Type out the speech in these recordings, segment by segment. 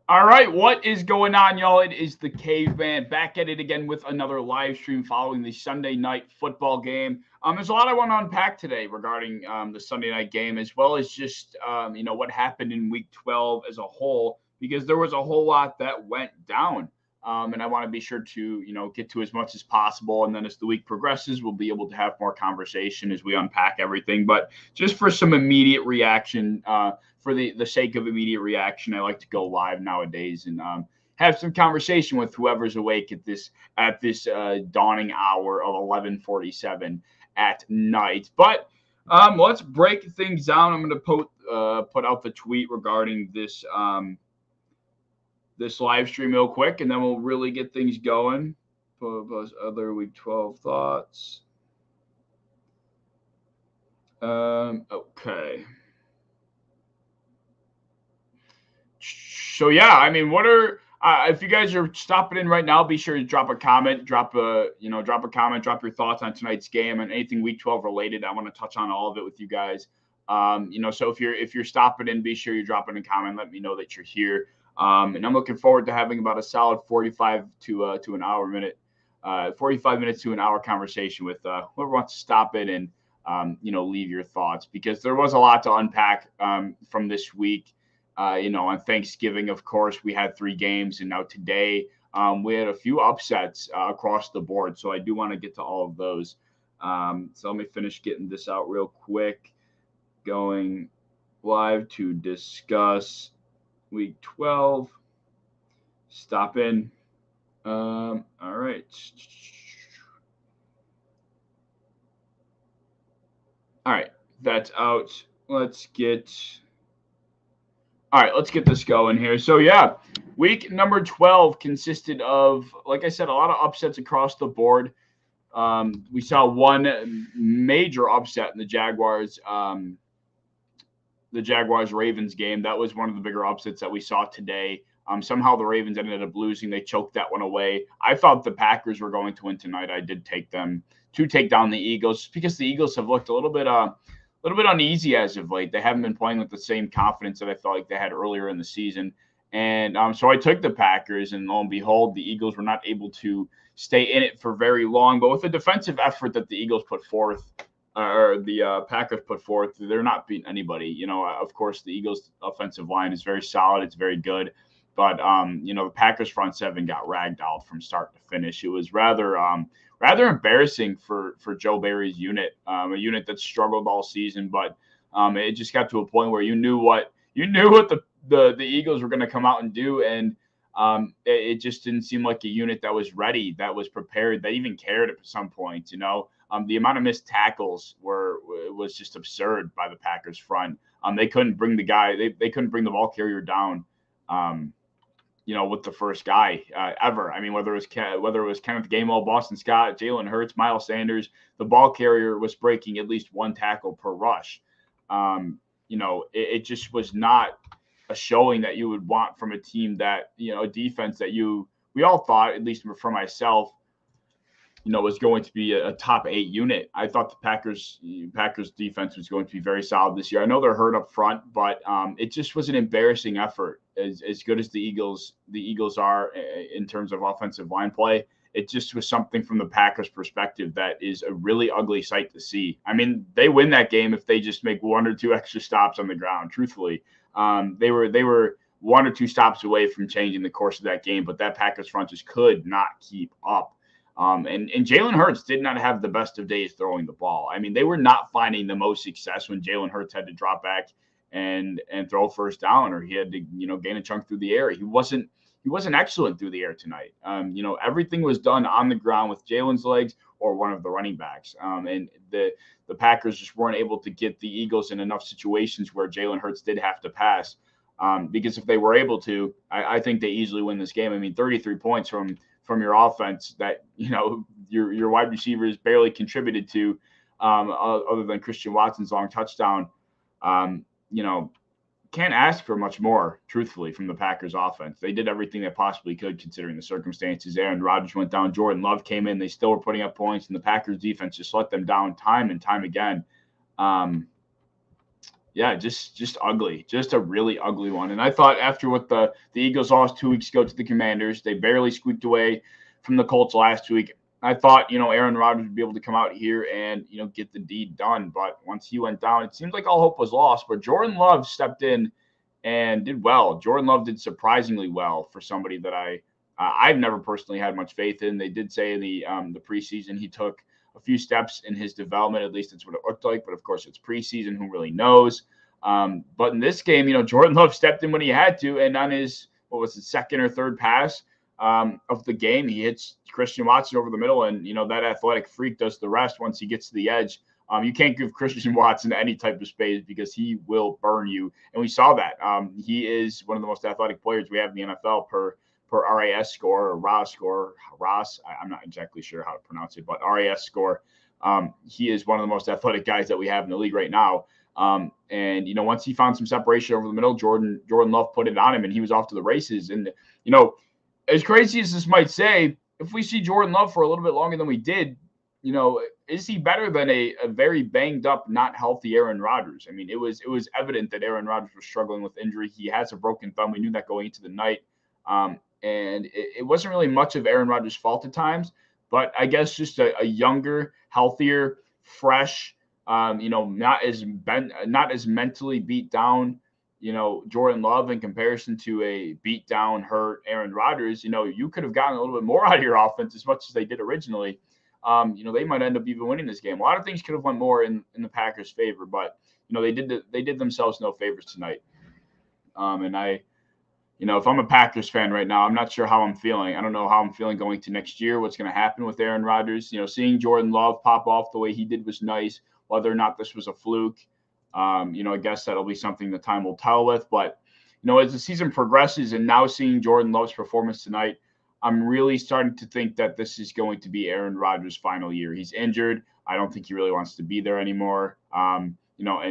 All right, what is going on, y'all? It is the Caveman back at it again with another live stream following the Sunday night football game. There's a lot I want to unpack today regarding the Sunday night game, as well as just what happened in Week 12 as a whole, because there was a whole lot that went down. And I want to be sure to get to as much as possible, and then as the week progresses, we'll be able to have more conversation as we unpack everything. But just for some immediate reaction. For the sake of immediate reaction, I like to go live nowadays and have some conversation with whoever's awake at this dawning hour of 11:47 at night. But let's break things down. I'm going to put out the tweet regarding this live stream real quick, and then we'll really get things going. Plus other Week 12 thoughts. Okay. So yeah, I mean, what are if you guys are stopping in right now, be sure to drop a comment, drop a comment, drop your thoughts on tonight's game and anything Week 12 related. I want to touch on all of it with you guys. So if you're stopping in, be sure you drop in a comment. Let me know that you're here. And I'm looking forward to having about a solid 45 minutes to an hour conversation with whoever wants to stop in and leave your thoughts, because there was a lot to unpack from this week. On Thanksgiving, of course, we had three games, and now today we had a few upsets across the board. So I do want to get to all of those. So let me finish getting this out real quick. Going live to discuss Week 12. Stop in. All right. All right. That's out. Let's get. All right, let's get this going here. So yeah, week number 12 consisted of, like I said, a lot of upsets across the board. We saw one major upset in the Jaguars Ravens game. That was one of the bigger upsets that we saw today. Somehow the Ravens ended up losing. They choked that one away. I thought the Packers were going to win tonight. I did take them to take down the Eagles because the Eagles have looked a little bit uneasy as of late. They haven't been playing with the same confidence that I felt like they had earlier in the season. And so I took the Packers, and lo and behold, the Eagles were not able to stay in it for very long. But with the defensive effort that the Eagles put forth, or the Packers put forth, they're not beating anybody. Of course, the Eagles' offensive line is very solid. It's very good. But the Packers front seven got ragged out from start to finish. It was rather embarrassing for Joe Barry's unit, a unit that struggled all season. But it just got to a point where you knew what the Eagles were going to come out and do, and it just didn't seem like a unit that was ready, that was prepared, that even cared at some point. The amount of missed tackles was just absurd by the Packers front. They couldn't bring they couldn't bring the ball carrier down. With the first guy ever. I mean, whether it was Kenneth Gainwell, Boston Scott, Jalen Hurts, Miles Sanders, the ball carrier was breaking at least one tackle per rush. It just was not a showing that you would want from a team that, a defense that we all thought, at least for myself, was going to be a top 8 unit. I thought the Packers defense was going to be very solid this year. I know they're hurt up front, but it just was an embarrassing effort. As good as the Eagles are in terms of offensive line play, it just was something from the Packers' perspective that is a really ugly sight to see. I mean, they win that game if they just make one or two extra stops on the ground. Truthfully, they were one or two stops away from changing the course of that game, but that Packers front just could not keep up. And Jalen Hurts did not have the best of days throwing the ball. I mean, they were not finding the most success when Jalen Hurts had to drop back and throw first down, or he had to gain a chunk through the air. He wasn't excellent through the air tonight. Everything was done on the ground with Jalen's legs or one of the running backs. And the Packers just weren't able to get the Eagles in enough situations where Jalen Hurts did have to pass. Because if they were able to, I think they easily win this game. I mean, 33 points from your offense that your wide receivers barely contributed to, other than Christian Watson's long touchdown. Can't ask for much more, truthfully, from the Packers offense. They did everything they possibly could considering the circumstances. Aaron Rodgers went down, Jordan Love came in, they still were putting up points, and the Packers defense just let them down time and time again. Yeah, just ugly, just a really ugly one. And I thought after what the Eagles lost 2 weeks ago to the Commanders, they barely squeaked away from the Colts last week. I thought Aaron Rodgers would be able to come out here and get the deed done. But once he went down, it seemed like all hope was lost. But Jordan Love stepped in and did well. Jordan Love did surprisingly well for somebody that I've never personally had much faith in. They did say in the preseason he took a few steps in his development. At least that's what it looked like. But of course, it's preseason. Who really knows? But in this game, Jordan Love stepped in when he had to, and on his what was it, second or third pass of the game, he hits Christian Watson over the middle, and that athletic freak does the rest once he gets to the edge. You can't give Christian Watson any type of space because he will burn you, and we saw that. He is one of the most athletic players we have in the NFL per RAS score or RAS score. RAS, I'm not exactly sure how to pronounce it, but RAS score. He is one of the most athletic guys that we have in the league right now. And once he found some separation over the middle, Jordan Love put it on him, and he was off to the races. And as crazy as this might say, if we see Jordan Love for a little bit longer than we did, is he better than a very banged up, not healthy Aaron Rodgers? I mean, it was evident that Aaron Rodgers was struggling with injury. He has a broken thumb. We knew that going into the night. And it wasn't really much of Aaron Rodgers' fault at times, but I guess just a younger, healthier, fresh, not as mentally beat down, Jordan Love in comparison to a beat down, hurt Aaron Rodgers. You could have gotten a little bit more out of your offense as much as they did originally. They might end up even winning this game. A lot of things could have went more in the Packers' favor, but they did themselves no favors tonight. And if I'm a Packers fan right now, I'm not sure how I'm feeling. I don't know how I'm feeling going to next year. What's going to happen with Aaron Rodgers? Seeing Jordan Love pop off the way he did was nice. Whether or not this was a fluke, I guess that'll be something that time will tell with. But as the season progresses, and now seeing Jordan Love's performance tonight, I'm really starting to think that this is going to be Aaron Rodgers' final year. He's injured. I don't think he really wants to be there anymore. And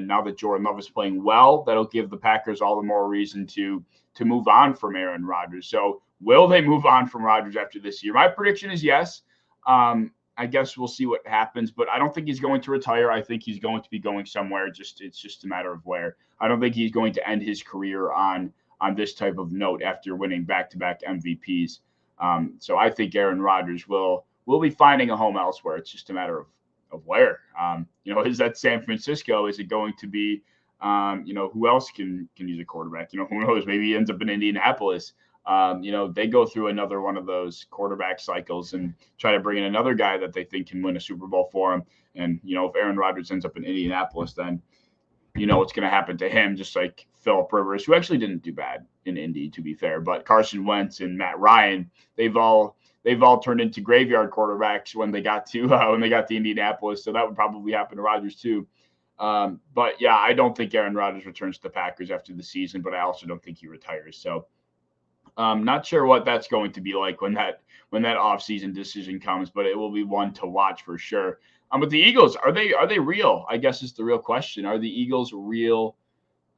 now that Jordan Love is playing well, that'll give the Packers all the more reason to move on from Aaron Rodgers. So will they move on from Rodgers after this year? My prediction is yes. I guess we'll see what happens, but I don't think he's going to retire. I think he's going to be going somewhere. It's just a matter of where. I don't think he's going to end his career on this type of note after winning back-to-back MVPs. So I think Aaron Rodgers will be finding a home elsewhere. It's just a matter of where. Is that San Francisco? Is it going to be, who else can use a quarterback? Who knows? Maybe he ends up in Indianapolis. They go through another one of those quarterback cycles and try to bring in another guy that they think can win a Super Bowl for him. And, if Aaron Rodgers ends up in Indianapolis, then what's going to happen to him, just like Phillip Rivers, who actually didn't do bad in Indy, to be fair. But Carson Wentz and Matt Ryan, they've all turned into graveyard quarterbacks when they got to Indianapolis. So that would probably happen to Rodgers too. But yeah, I don't think Aaron Rodgers returns to the Packers after the season, but I also don't think he retires. So not sure what that's going to be like when that offseason decision comes, but it will be one to watch for sure. But the Eagles, are they real? I guess is the real question. Are the Eagles real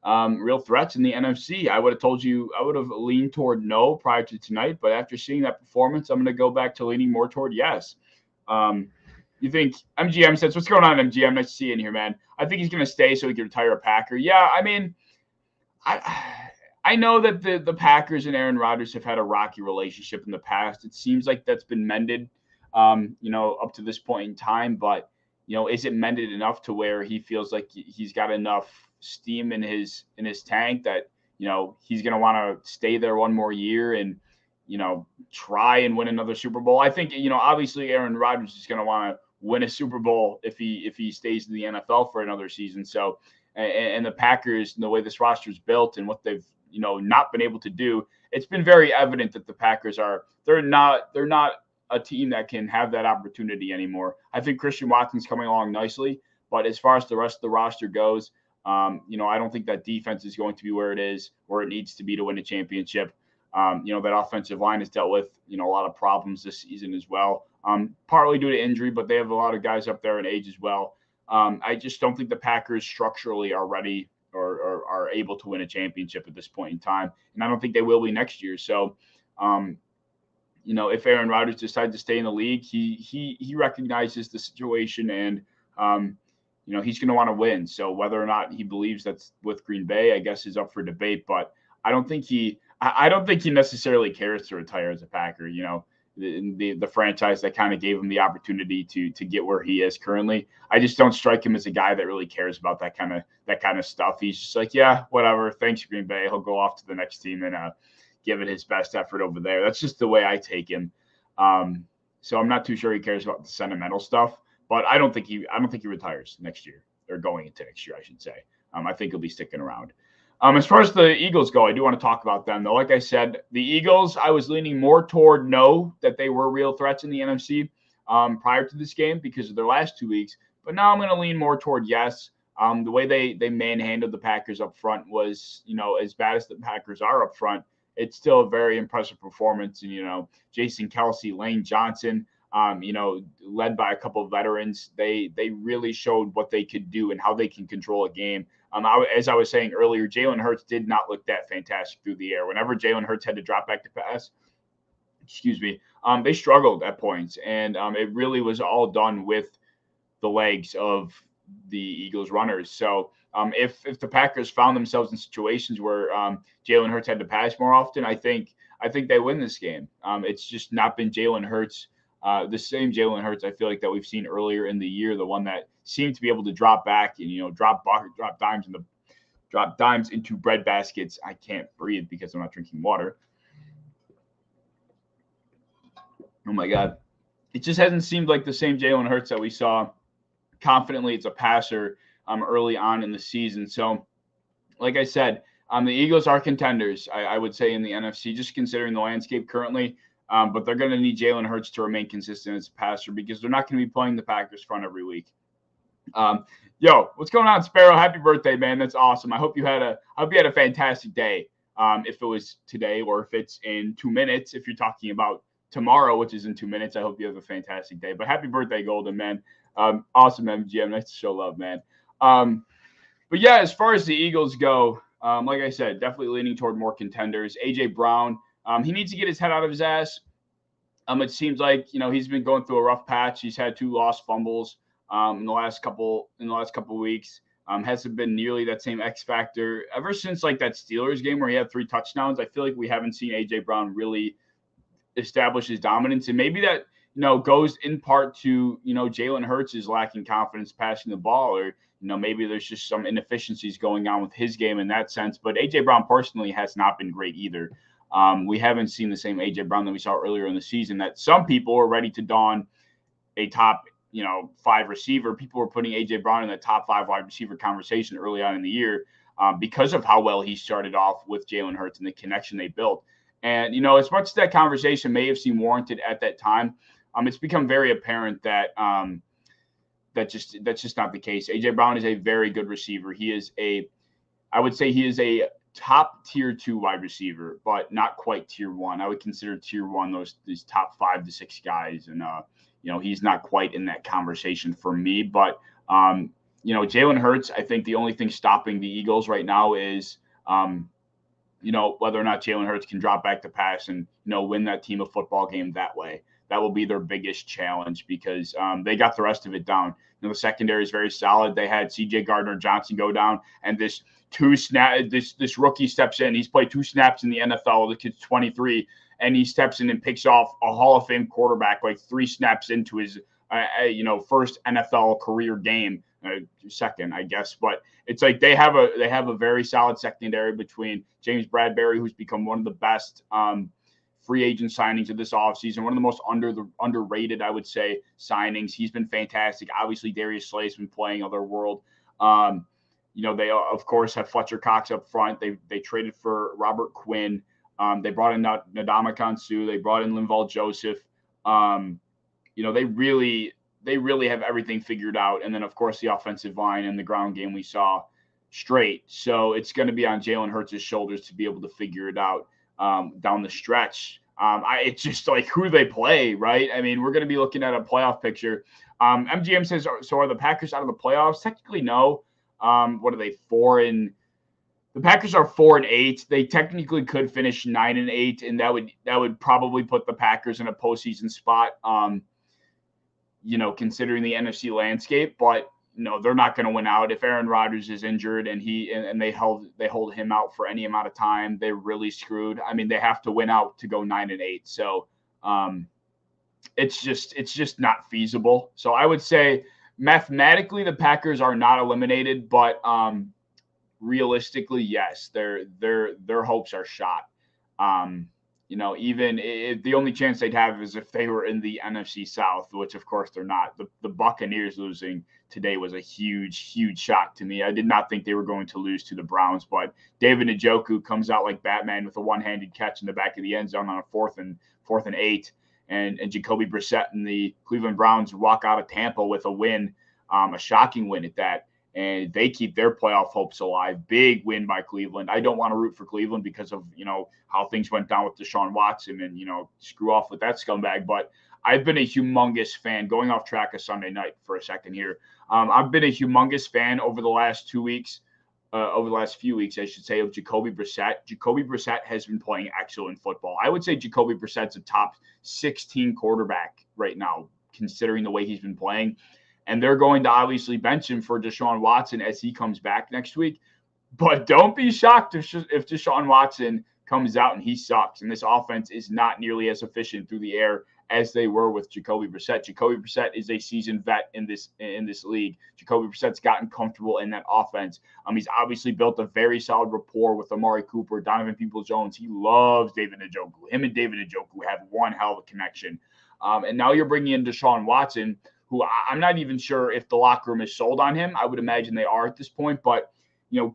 threats in the NFC? I would have leaned toward no prior to tonight, but after seeing that performance, I'm going to go back to leaning more toward yes. You think MGM says, what's going on, MGM? Nice to see you in here, man. I think he's going to stay so he can retire a Packer. Yeah, I mean, I know that the Packers and Aaron Rodgers have had a rocky relationship in the past. It seems like that's been mended, up to this point in time. But, is it mended enough to where he feels like he's got enough steam in his tank that, he's going to want to stay there one more year and, try and win another Super Bowl? I think, obviously Aaron Rodgers is going to want to win a Super Bowl if he stays in the NFL for another season. So, and the Packers, the way this roster is built and what they've, not been able to do, it's been very evident that the Packers they're not a team that can have that opportunity anymore. I think Christian Watson's coming along nicely, but as far as the rest of the roster goes, I don't think that defense is going to be where it needs to be to win a championship. That offensive line has dealt with, a lot of problems this season as well, partly due to injury, but they have a lot of guys up there in age as well. I just don't think the Packers structurally are ready or are able to win a championship at this point in time. And I don't think they will be next year. So, if Aaron Rodgers decides to stay in the league, he recognizes the situation and, he's going to want to win. So whether or not he believes that's with Green Bay, I guess is up for debate. But I don't think he necessarily cares to retire as a Packer. The franchise that kind of gave him the opportunity to get where he is currently. I just don't strike him as a guy that really cares about that kind of stuff. He's just like, yeah, whatever. Thanks, Green Bay. He'll go off to the next team and give it his best effort over there. That's just the way I take him. So I'm not too sure he cares about the sentimental stuff, but I don't think he retires next year, or going into next year, I should say. I think he'll be sticking around. As far as the Eagles go, I do want to talk about them, though. Like I said, the Eagles, I was leaning more toward no, that they were real threats in the NFC prior to this game because of their last 2 weeks. But now I'm going to lean more toward yes. The way they manhandled the Packers up front was, as bad as the Packers are up front, it's still a very impressive performance. And, Jason Kelsey, Lane Johnson, led by a couple of veterans, they really showed what they could do and how they can control a game. As I was saying earlier, Jalen Hurts did not look that fantastic through the air. Whenever Jalen Hurts had to drop back to pass, they struggled at points. And it really was all done with the legs of the Eagles runners. So if the Packers found themselves in situations where Jalen Hurts had to pass more often, I think they win this game. It's just not been Jalen Hurts, the same Jalen Hurts I feel like that we've seen earlier in the year, the one that seemed to be able to drop back and drop dimes into bread baskets. I can't breathe because I'm not drinking water. Oh my God. It just hasn't seemed like the same Jalen Hurts that we saw confidently as a passer early on in the season. So, like I said, the Eagles are contenders, I would say, in the NFC, just considering the landscape currently. But they're going to need Jalen Hurts to remain consistent as a passer because they're not going to be playing the Packers front every week. What's going on, Sparrow? Happy birthday, man. That's awesome. I hope you had a fantastic day. If it was today or if it's in 2 minutes, if you're talking about tomorrow, which is in 2 minutes, I hope you have a fantastic day. But happy birthday, Golden, man. Awesome, MGM. Nice to show love, man. But yeah, as far as the Eagles go, like I said, definitely leaning toward more contenders. A.J. Brown, he needs to get his head out of his ass. It seems like, he's been going through a rough patch. He's had 2 lost fumbles in the last couple weeks. Hasn't been nearly that same X factor ever since like that Steelers game where he had 3 touchdowns. I feel like we haven't seen A.J. Brown really establish his dominance, and maybe that goes in part to Jalen Hurts is lacking confidence passing the ball, or maybe there's just some inefficiencies going on with his game in that sense. But A.J. Brown personally has not been great either. We haven't seen the same A.J. Brown that we saw earlier in the season that some people were ready to don a top 5 receiver. People were putting A.J. Brown in the top 5 wide receiver conversation early on in the year because of how well he started off with Jalen Hurts and the connection they built. And, as much as that conversation may have seemed warranted at that time, it's become very apparent that that's just not the case. A.J. Brown is a very good receiver. I would say he is a top tier 2 wide receiver, but not quite tier 1. I would consider tier 1 these top 5 to 6 guys. And, he's not quite in that conversation for me. But, Jalen Hurts, I think the only thing stopping the Eagles right now is, whether or not Jalen Hurts can drop back to pass and, win that team a football game that way. That will be their biggest challenge because they got the rest of it down. The secondary is very solid. They had C.J. Gardner-Johnson go down, and this rookie steps in. He's played 2 snaps in the NFL. The kid's 23, and he steps in and picks off a Hall of Fame quarterback like 3 snaps into his first NFL career game. Second, I guess, but it's like they have a very solid secondary between James Bradbury, who's become one of the best free agent signings of this offseason, one of the most underrated, I would say, signings. He's been fantastic. Obviously, Darius Slay's been playing otherworld. They of course have Fletcher Cox up front. They traded for Robert Quinn. They brought in Ndamukong Suh. They brought in Linval Joseph. They really have everything figured out. And then, of course, the offensive line and the ground game we saw straight. So it's going to be on Jalen Hurts' shoulders to be able to figure it out down the stretch. It's just like who they play, right? I mean, we're going to be looking at a playoff picture. MGM says, so are the Packers out of the playoffs? Technically, no. What are they, 4-? The Packers are 4-8. They technically could finish 9-8, and that would probably put the Packers in a postseason spot. Considering the NFC landscape. But, no, they're not going to win out if Aaron Rodgers is injured and they hold him out for any amount of time. They're really screwed. I mean, they have to win out to go 9-8. So it's just not feasible. So I would say mathematically the Packers are not eliminated, but realistically, yes, their hopes are shot. Even if the only chance they'd have is if they were in the NFC South, which of course they're not. The Buccaneers losing today was a huge, huge shock to me. I did not think they were going to lose to the Browns, but David Njoku comes out like Batman with a one-handed catch in the back of the end zone on a fourth and 8, and Jacoby Brissett and the Cleveland Browns walk out of Tampa with a win, a shocking win at that. And they keep their playoff hopes alive. Big win by Cleveland. I don't want to root for Cleveland because of, how things went down with Deshaun Watson and, screw off with that scumbag. But I've been a humongous fan, going off track of Sunday night for a second here. I've been a humongous fan over the last 2 weeks, over the last few weeks, I should say, of Jacoby Brissett. Jacoby Brissett has been playing excellent football. I would say Jacoby Brissett's a top 16 quarterback right now, considering the way he's been playing. And they're going to obviously bench him for Deshaun Watson as he comes back next week. But don't be shocked if Deshaun Watson comes out and he sucks. And this offense is not nearly as efficient through the air as they were with Jacoby Brissett. Jacoby Brissett is a seasoned vet in this league. Jacoby Brissett's gotten comfortable in that offense. He's obviously built a very solid rapport with Amari Cooper, Donovan Peoples-Jones. He loves David Njoku. Him and David Njoku have one hell of a connection. And now you're bringing in Deshaun Watson, who I'm not even sure if the locker room is sold on him. I would imagine they are at this point. But,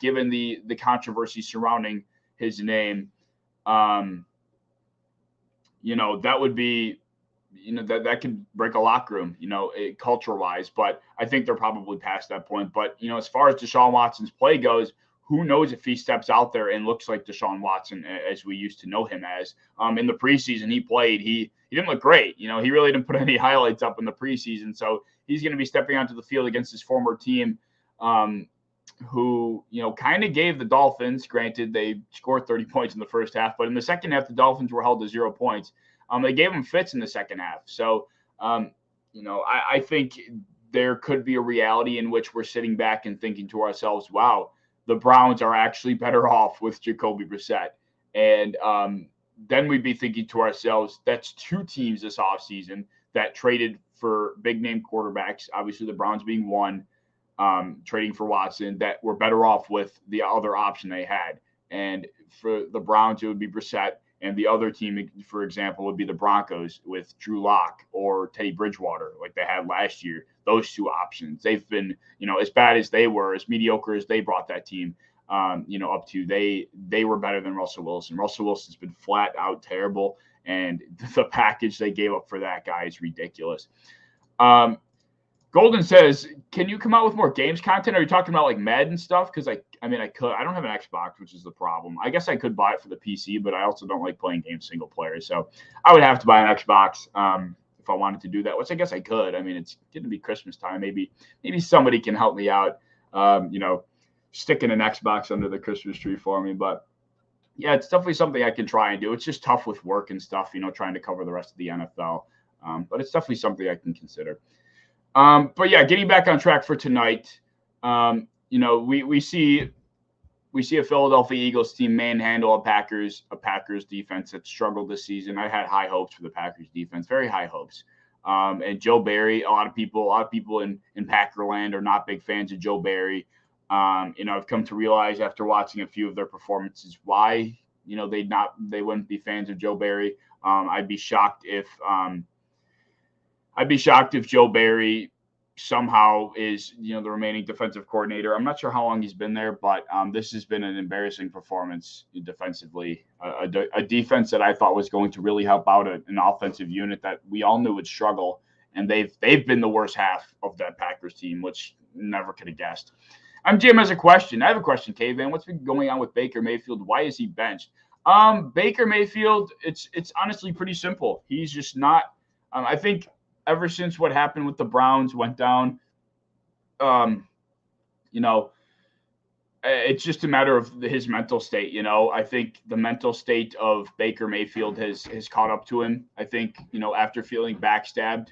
given the controversy surrounding his name, that would be, that could break a locker room, culture-wise. But I think they're probably past that point. But, as far as Deshaun Watson's play goes, who knows if he steps out there and looks like Deshaun Watson as we used to know him as. In the preseason he played, he didn't look great. He really didn't put any highlights up in the preseason. So he's going to be stepping onto the field against his former team, who, kind of gave the Dolphins, granted they scored 30 points in the first half, but in the second half, the Dolphins were held to 0 points. They gave them fits in the second half. So, I think there could be a reality in which we're sitting back and thinking to ourselves, wow, the Browns are actually better off with Jacoby Brissett. And then we'd be thinking to ourselves, that's two teams this offseason that traded for big-name quarterbacks, obviously the Browns being one, trading for Watson, that were better off with the other option they had. And for the Browns, it would be Brissett. And the other team, for example, would be the Broncos with Drew Lock or Teddy Bridgewater like they had last year. Those two options. They've been, as bad as they were, as mediocre as they brought that team, up to. They were better than Russell Wilson. Russell Wilson's been flat out terrible, and the package they gave up for that guy is ridiculous. Golden says, can you come out with more games content? Are you talking about like Madden stuff? Because I could. I don't have an Xbox, which is the problem. I guess I could buy it for the PC, but I also don't like playing games single player. So I would have to buy an Xbox if I wanted to do that, which I guess I could. It's going to be Christmas time. Maybe somebody can help me out, sticking an Xbox under the Christmas tree for me. But yeah, it's definitely something I can try and do. It's just tough with work and stuff, trying to cover the rest of the NFL. But it's definitely something I can consider. But yeah, getting back on track for tonight, we see a Philadelphia Eagles team manhandle a Packers defense that struggled this season. I had high hopes for the Packers defense, very high hopes. And Joe Barry, a lot of people in Packerland are not big fans of Joe Barry. I've come to realize after watching a few of their performances why, they wouldn't be fans of Joe Barry. I'd be shocked if Joe Barry somehow is, the remaining defensive coordinator. I'm not sure how long he's been there, but this has been an embarrassing performance defensively. A defense that I thought was going to really help out an offensive unit that we all knew would struggle, and they've been the worst half of that Packers team, which never could have guessed. Jim has a question. I have a question, Caveman. What's been going on with Baker Mayfield? Why is he benched? Baker Mayfield, it's honestly pretty simple. He's just not. I think ever since what happened with the Browns went down, it's just a matter of his mental state. I think the mental state of Baker Mayfield has caught up to him. I think, after feeling backstabbed,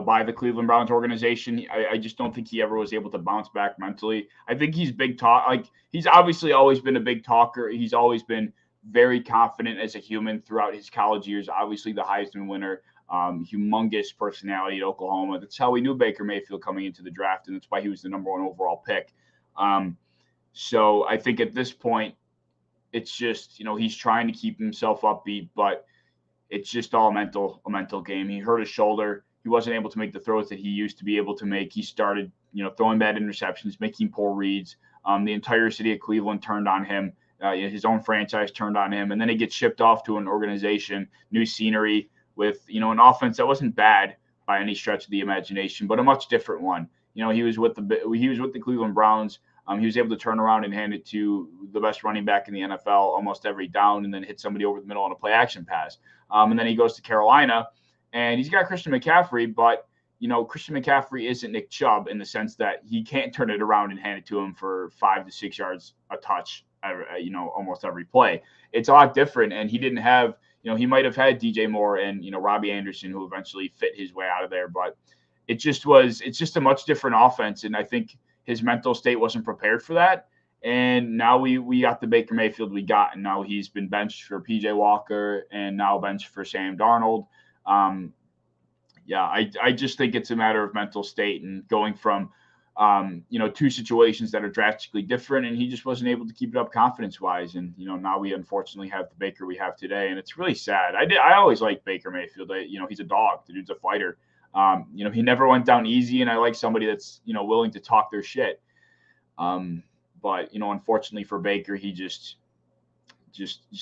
by the Cleveland Browns organization. I just don't think he ever was able to bounce back mentally. I think he's big talk. Like, he's obviously always been a big talker. He's always been very confident as a human throughout his college years. Obviously, the Heisman winner, humongous personality at Oklahoma. That's how we knew Baker Mayfield coming into the draft, and that's why he was the number one overall pick. So I think at this point, it's just, he's trying to keep himself upbeat, but it's just all a mental game. He hurt his shoulder. He wasn't able to make the throws that he used to be able to make. He started, throwing bad interceptions, making poor reads. The entire city of Cleveland turned on him. His own franchise turned on him. And then he gets shipped off to an organization, new scenery, with, an offense that wasn't bad by any stretch of the imagination, but a much different one. He was with the Cleveland Browns. He was able to turn around and hand it to the best running back in the NFL almost every down, and then hit somebody over the middle on a play action pass. And then he goes to Carolina, and he's got Christian McCaffrey, but Christian McCaffrey isn't Nick Chubb in the sense that he can't turn it around and hand it to him for 5 to 6 yards a touch, almost every play. It's a lot different, and he didn't have, he might have had DJ Moore and Robbie Anderson, who eventually fit his way out of there, but it's just a much different offense, and I think his mental state wasn't prepared for that. And now we got the Baker Mayfield we got, and now he's been benched for PJ Walker and now benched for Sam Darnold. I just think it's a matter of mental state and going from, two situations that are drastically different, and he just wasn't able to keep it up confidence-wise. And, now we unfortunately have the Baker we have today, and it's really sad. I always liked Baker Mayfield. He's a dog. The dude's a fighter. He never went down easy, and I like somebody that's, willing to talk their shit. But, unfortunately for Baker, he just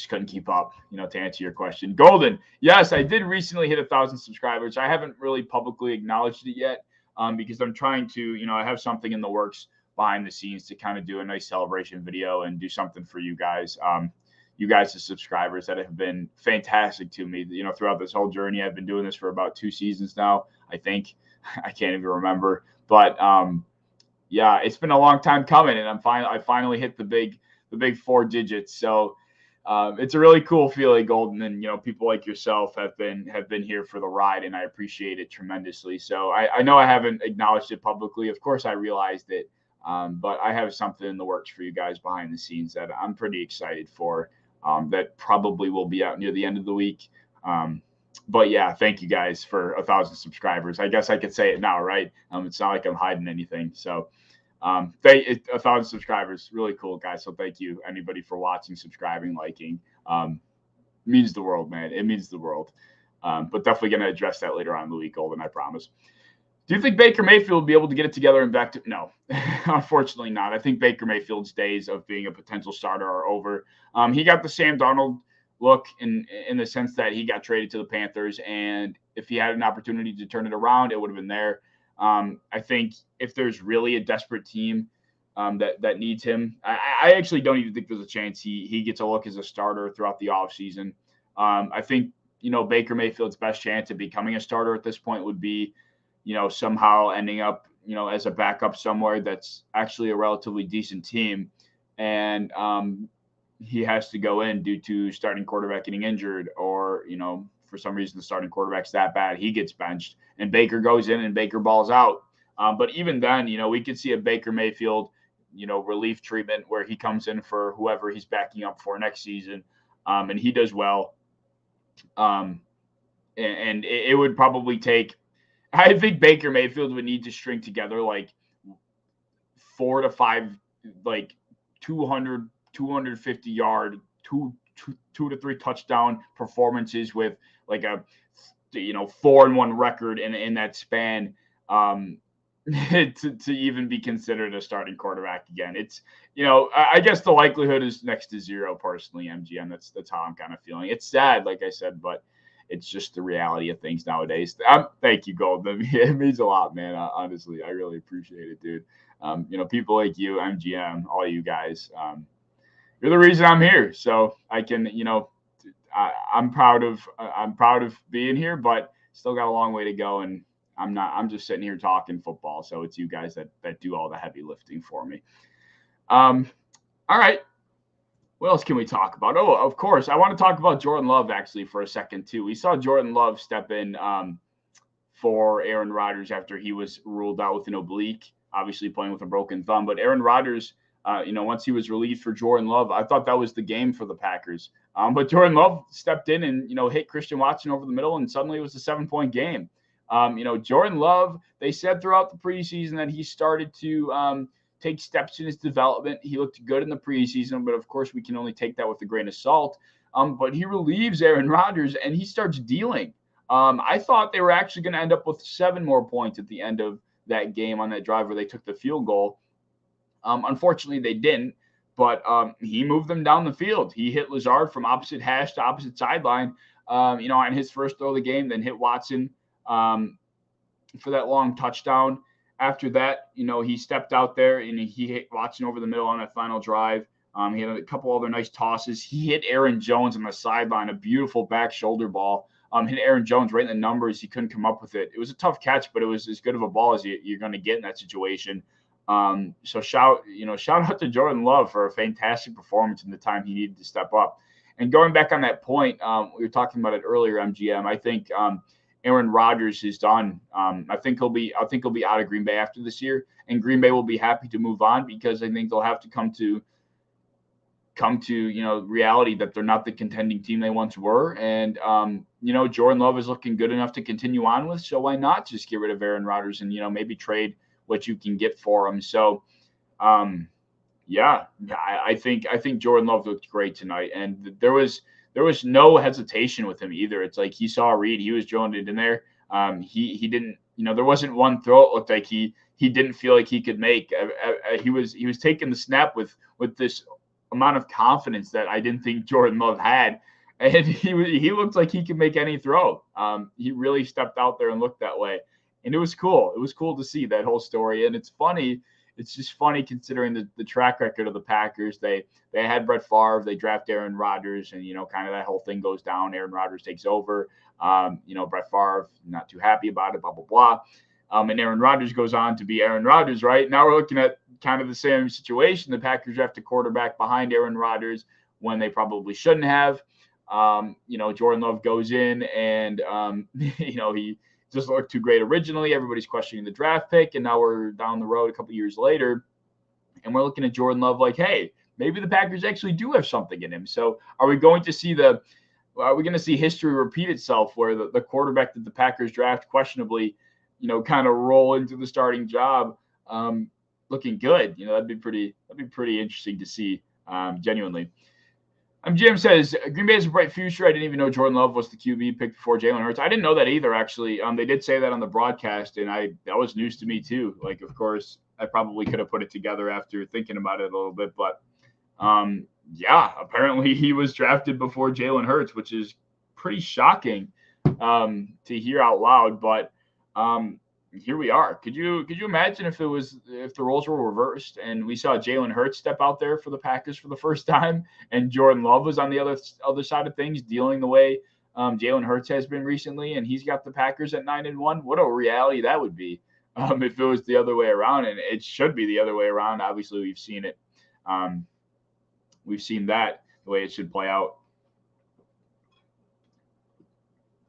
couldn't keep up, to answer your question. Golden, yes, I did recently hit 1,000 subscribers. I haven't really publicly acknowledged it yet, because I'm trying to, I have something in the works behind the scenes to kind of do a nice celebration video and do something for you guys. You guys as subscribers that have been fantastic to me, throughout this whole journey. I've been doing this for about 2 seasons now, I think. I can't even remember. But, it's been a long time coming, and I finally hit the big 4 digits. So, it's a really cool feeling, Golden, and people like yourself have been here for the ride, and I appreciate it tremendously. So I know I haven't acknowledged it publicly. Of course, I realized it, but I have something in the works for you guys behind the scenes that I'm pretty excited for. That probably will be out near the end of the week. But yeah, thank you guys for 1,000 subscribers. I guess I could say it now, right? It's not like I'm hiding anything. So 1,000 subscribers, really cool, guys. So thank you, anybody, for watching, subscribing, liking. Means the world, man. It means the world. But definitely going to address that later on in the week, Golden, I promise. Do you think Baker Mayfield will be able to get it together and back to? No, unfortunately not. I think Baker Mayfield's days of being a potential starter are over. He got the Sam Darnold look in the sense that he got traded to the Panthers, and if he had an opportunity to turn it around, it would have been there. I think if there's really a desperate team that needs him, I actually don't even think there's a chance he gets a look as a starter throughout the offseason. I think, Baker Mayfield's best chance of becoming a starter at this point would be, somehow ending up, as a backup somewhere that's actually a relatively decent team. And he has to go in due to starting quarterback getting injured, or, for some reason the starting quarterback's that bad, he gets benched and Baker goes in and Baker balls out. But even then, we could see a Baker Mayfield, relief treatment where he comes in for whoever he's backing up for next season. And he does well. And it would probably take, I think Baker Mayfield would need to string together like 4 to 5, like 200, 250 yard, 2 to 3 touchdown performances with like a 4-1 record in that span to even be considered a starting quarterback again. It's, I guess the likelihood is next to 0 personally, MGM. That's how I'm kind of feeling. It's sad, like I said, but it's just the reality of things nowadays. Thank you, Golden. It means a lot, man. Honestly, I really appreciate it, dude. People like you, MGM, all you guys, you're the reason I'm here. So I can, I'm proud of being here, but still got a long way to go. And I'm just sitting here talking football. So it's you guys that do all the heavy lifting for me. All right. What else can we talk about? Oh, of course. I want to talk about Jordan Love actually for a second too. We saw Jordan Love step in for Aaron Rodgers after he was ruled out with an oblique, obviously playing with a broken thumb. But Aaron Rodgers, once he was relieved for Jordan Love, I thought that was the game for the Packers. But Jordan Love stepped in and, hit Christian Watson over the middle, and suddenly it was a 7-point game. Jordan Love, they said throughout the preseason that he started to take steps in his development. He looked good in the preseason, but of course we can only take that with a grain of salt. But he relieves Aaron Rodgers and he starts dealing. I thought they were actually going to end up with 7 more points at the end of that game on that drive where they took the field goal. Unfortunately, they didn't, but he moved them down the field. He hit Lazard from opposite hash to opposite sideline, on his first throw of the game, then hit Watson for that long touchdown. After that, he stepped out there and he hit Watson over the middle on that final drive. He had a couple other nice tosses. He hit Aaron Jones on the sideline, a beautiful back shoulder ball. Hit Aaron Jones right in the numbers. He couldn't come up with it. It was a tough catch, but it was as good of a ball as you're going to get in that situation. So shout out to Jordan Love for a fantastic performance in the time he needed to step up. And going back on that point, we were talking about it earlier, MGM. I think Aaron Rodgers is done. I think he'll be out of Green Bay after this year, and Green Bay will be happy to move on because I think they'll have to come to reality that they're not the contending team they once were. And Jordan Love is looking good enough to continue on with. So why not just get rid of Aaron Rodgers and maybe trade what you can get for him? So I think Jordan Love looked great tonight, and there was no hesitation with him either. It's like he saw a read, he was drilling it in there. He didn't, there wasn't one throw it looked like he didn't feel like he could make. He was taking the snap with this amount of confidence that I didn't think Jordan Love had, and he looked like he could make any throw. He really stepped out there and looked that way, and it was cool. It was cool to see that whole story, and it's funny. It's just funny considering the track record of the Packers. They had Brett Favre, they draft Aaron Rodgers, and kind of that whole thing goes down. Aaron Rodgers takes over. Brett Favre not too happy about it, blah blah blah. And Aaron Rodgers goes on to be Aaron Rodgers, right? Now we're looking at kind of the same situation. The Packers draft a quarterback behind Aaron Rodgers when they probably shouldn't have. Jordan Love goes in and, he just looked too great originally. Everybody's questioning the draft pick, and now we're down the road a couple years later, and we're looking at Jordan Love like, hey, maybe the Packers actually do have something in him. So are we going to see history repeat itself where the quarterback that the Packers draft questionably, kind of roll into the starting job, looking good? That'd be pretty interesting to see, genuinely. Jim says Green Bay has a bright future. I didn't even know Jordan Love was the QB picked before Jalen Hurts. I didn't know that either, actually. They did say that on the broadcast, and that was news to me too. Like, of course, I probably could have put it together after thinking about it a little bit, but apparently he was drafted before Jalen Hurts, which is pretty shocking to hear out loud. But here we are. Could you imagine if the roles were reversed and we saw Jalen Hurts step out there for the Packers for the first time, and Jordan Love was on the other side of things, dealing the way Jalen Hurts has been recently, and he's got the Packers at 9-1? What a reality that would be if it was the other way around, and it should be the other way around. Obviously, we've seen it. We've seen that the way it should play out.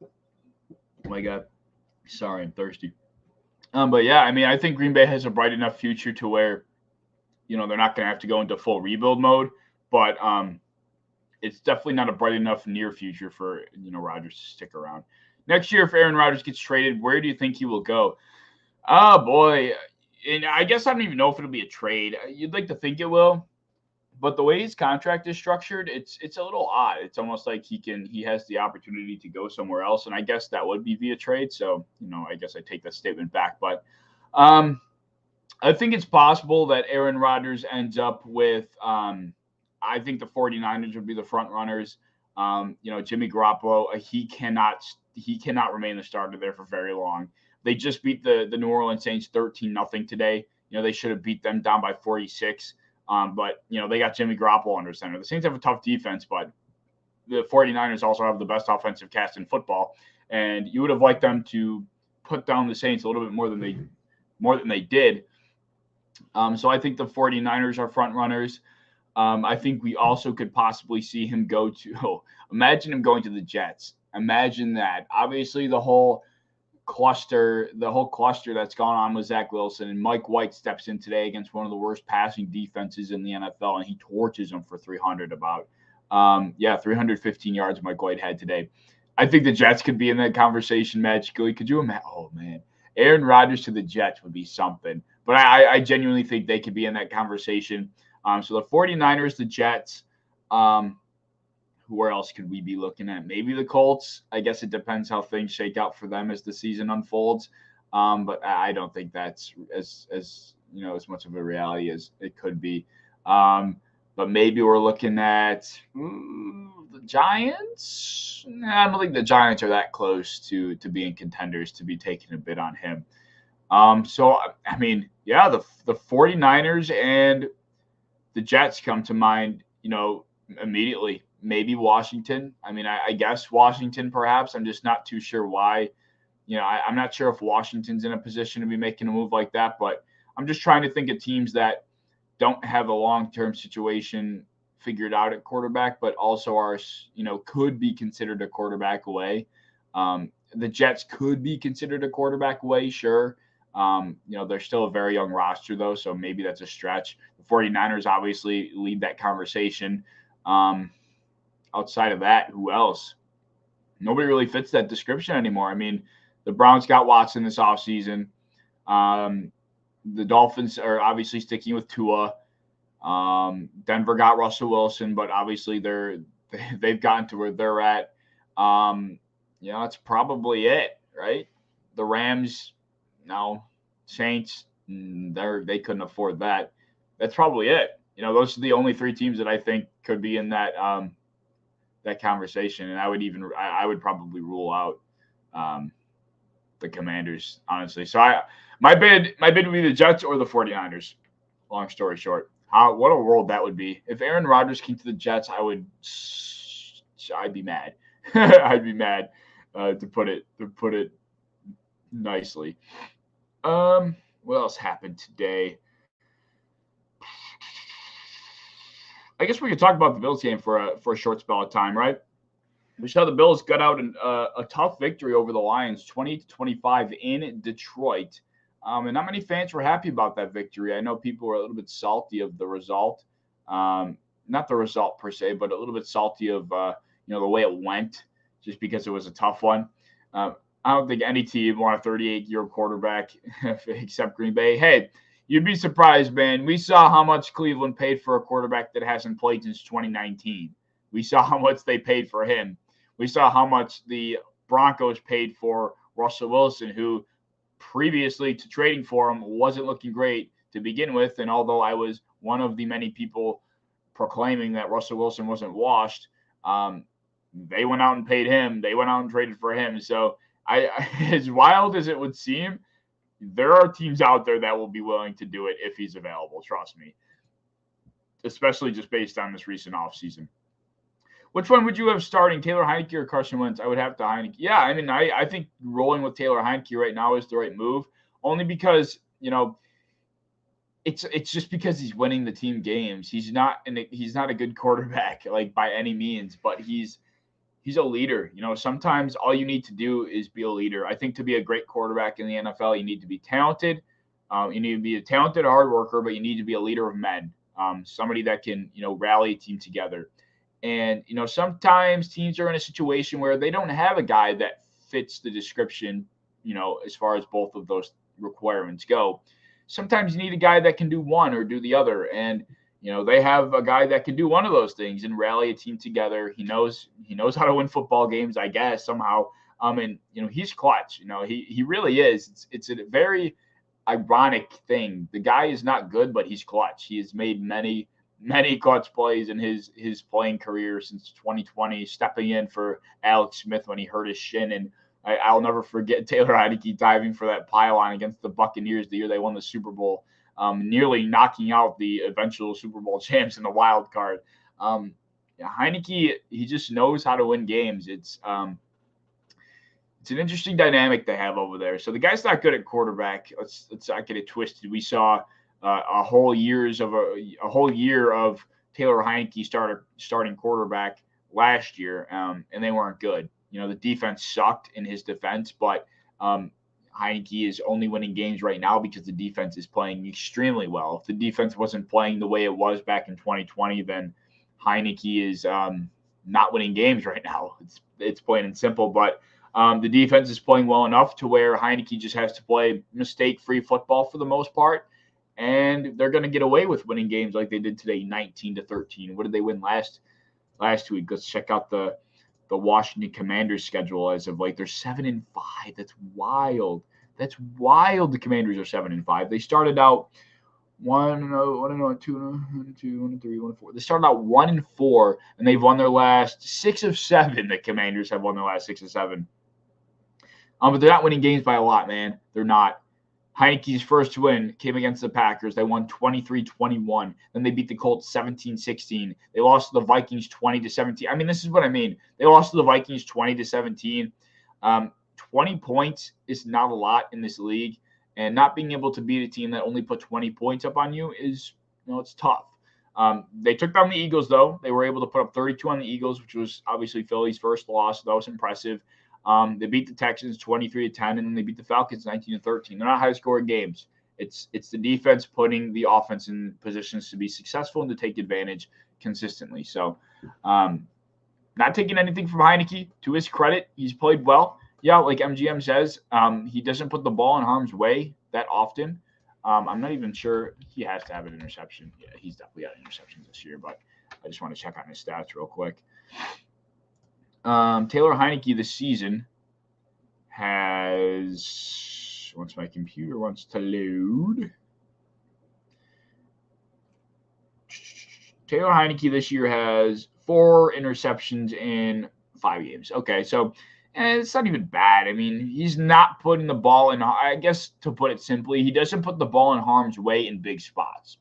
Oh my God. Sorry, I'm thirsty. But yeah, I think Green Bay has a bright enough future to where, they're not going to have to go into full rebuild mode, but it's definitely not a bright enough near future for, Rodgers to stick around. Next year, if Aaron Rodgers gets traded, where do you think he will go? Oh boy. And I guess I don't even know if it'll be a trade. You'd like to think it will, but the way his contract is structured, it's a little odd. It's almost like he has the opportunity to go somewhere else, and I guess that would be via trade. So, I guess I take that statement back. But I think it's possible that Aaron Rodgers ends up with I think the 49ers would be the front runners. Jimmy Garoppolo, he cannot remain the starter there for very long. They just beat the New Orleans Saints 13-0 today. They should have beat them down by 46. But, they got Jimmy Garoppolo under center. The Saints have a tough defense, but the 49ers also have the best offensive cast in football. And you would have liked them to put down the Saints a little bit more than they did. So I think the 49ers are front runners. I think we also could possibly see him imagine him going to the Jets. Imagine that. Obviously, the whole cluster, the whole cluster that's gone on with Zach Wilson, and Mike White steps in today against one of the worst passing defenses in the NFL, and he torches them for 300 about. 315 yards Mike White had today. I think the Jets could be in that conversation magically. Could you imagine? Oh, man. Aaron Rodgers to the Jets would be something. But I genuinely think they could be in that conversation. So the 49ers, the Jets, where else could we be looking at? Maybe the Colts. I guess it depends how things shake out for them as the season unfolds. But I don't think that's as much of a reality as it could be. But maybe we're looking at the Giants. I don't think the Giants are that close to being contenders to be taking a bid on him. So, I mean, yeah, the 49ers and the Jets come to mind, immediately. Maybe Washington. I mean, I guess Washington perhaps. I'm just not too sure why. I'm not sure if Washington's in a position to be making a move like that, but I'm just trying to think of teams that don't have a long-term situation figured out at quarterback, but also are, could be considered a quarterback away. The Jets could be considered a quarterback away, sure. They're still a very young roster, though, so maybe that's a stretch. The 49ers obviously lead that conversation. Outside of that, who else? Nobody really fits that description anymore. I mean, the Browns got Watson this offseason. The Dolphins are obviously sticking with Tua. Denver got Russell Wilson, but obviously they've gotten to where they're at. That's probably it, right? The Rams, no. Saints, they couldn't afford that. That's probably it. Those are the only three teams that I think could be in that that conversation, and I would probably rule out the Commanders, honestly. So my bid would be the Jets or the 49ers. Long story short, what a world that would be. If Aaron Rodgers came to the Jets, I'd be mad. I'd be mad, to put it nicely. What else happened today? I guess we could talk about the Bills game for a short spell of time, right? We saw the Bills gut out a tough victory over the Lions, 20-25 in Detroit. And not many fans were happy about that victory. I know people were a little bit salty of the result. Not the result per se, but a little bit salty of the way it went, just because it was a tough one. I don't think any team want a 38-year quarterback except Green Bay. Hey, you'd be surprised, man. We saw how much Cleveland paid for a quarterback that hasn't played since 2019. We saw how much they paid for him. We saw how much the Broncos paid for Russell Wilson, who previously to trading for him wasn't looking great to begin with. And although I was one of the many people proclaiming that Russell Wilson wasn't washed, they went out and paid him. They went out and traded for him. So as wild as it would seem, there are teams out there that will be willing to do it if he's available. Trust me, especially just based on this recent offseason. Which one would you have starting, Taylor Heinicke or Carson Wentz? I would have to Heinicke. Yeah, I mean, I think rolling with Taylor Heinicke right now is the right move, only because it's just because he's winning the team games. He's not a good quarterback like by any means, but he's a leader. Sometimes all you need to do is be a leader. I think to be a great quarterback in the NFL, you need to be talented. You need to be a talented hard worker, but you need to be a leader of men. Somebody that can rally a team together. And, sometimes teams are in a situation where they don't have a guy that fits the description, as far as both of those requirements go. Sometimes you need a guy that can do one or do the other. And, they have a guy that can do one of those things and rally a team together. He knows how to win football games, I guess, somehow. And, he's clutch. He really is. It's a very ironic thing. The guy is not good, but he's clutch. He has made many clutch plays in his playing career since 2020, stepping in for Alex Smith when he hurt his shin. And I'll never forget Taylor Heinicke diving for that pylon against the Buccaneers the year they won the Super Bowl, nearly knocking out the eventual Super Bowl champs in the wild card. Heinicke, he just knows how to win games. It's an interesting dynamic they have over there. So the guy's not good at quarterback. Let's not get it twisted. We saw a whole year of Taylor Heinicke starting quarterback last year, and they weren't good. The defense sucked in his defense, but Heineke is only winning games right now because the defense is playing extremely well. If the defense wasn't playing the way it was back in 2020, then Heineke is not winning games right now. It's plain and simple. But the defense is playing well enough to where Heineke just has to play mistake-free football for the most part, and they're going to get away with winning games like they did today, 19-13. What did they win last week? Let's check out the Washington Commanders schedule as of like they're 7-5. That's wild. That's wild. The Commanders are 7-5. They started out 1-0, 2-2, 1-3, 1-4. They started out 1-4, and they've won their last 6 of 7. The Commanders have won their last 6 of 7. But they're not winning games by a lot, man. They're not. Heineke's first win came against the Packers. They won 23-21. Then they beat the Colts 17-16. They lost to the Vikings 20-17. I mean, this is what I mean. They lost to the Vikings 20-17. 20 points is not a lot in this league, and not being able to beat a team that only put 20 points up on you is, it's tough. They took down the Eagles, though. They were able to put up 32 on the Eagles, which was obviously Philly's first loss. That was impressive. They beat the Texans 23-10, and then they beat the Falcons 19-13. They're not high-scoring games. It's the defense putting the offense in positions to be successful and to take advantage consistently. So, not taking anything from Heineke. To his credit, he's played well. Yeah, like MGM says, he doesn't put the ball in harm's way that often. I'm not even sure he has to have an interception. Yeah, he's definitely got interceptions this year, but I just want to check on his stats real quick. Taylor Heineke this season has, once my computer wants to load, Taylor Heineke this year has 4 interceptions in 5 games. Okay, so it's not even bad. I mean, he's not putting the ball in, I guess to put it simply, he doesn't put the ball in harm's way in big spots.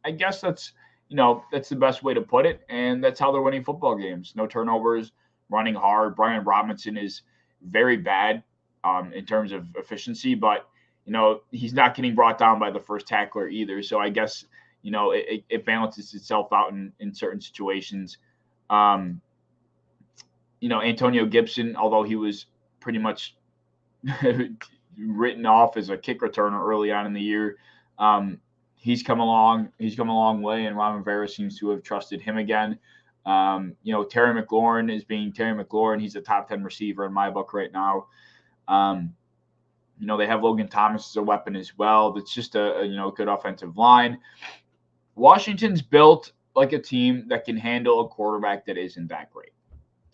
I guess that's the best way to put it, and that's how they're winning football games. No turnovers, running hard. Brian Robinson is very bad in terms of efficiency, but he's not getting brought down by the first tackler either. So I guess it balances itself out in certain situations. Antonio Gibson, although he was pretty much written off as a kick returner early on in the year, he's come a long way, and Ron Rivera seems to have trusted him again. Terry McLaurin is being Terry McLaurin. He's a top 10 receiver in my book right now. They have Logan Thomas as a weapon as well. That's just a good offensive line. Washington's built like a team that can handle a quarterback that isn't that great.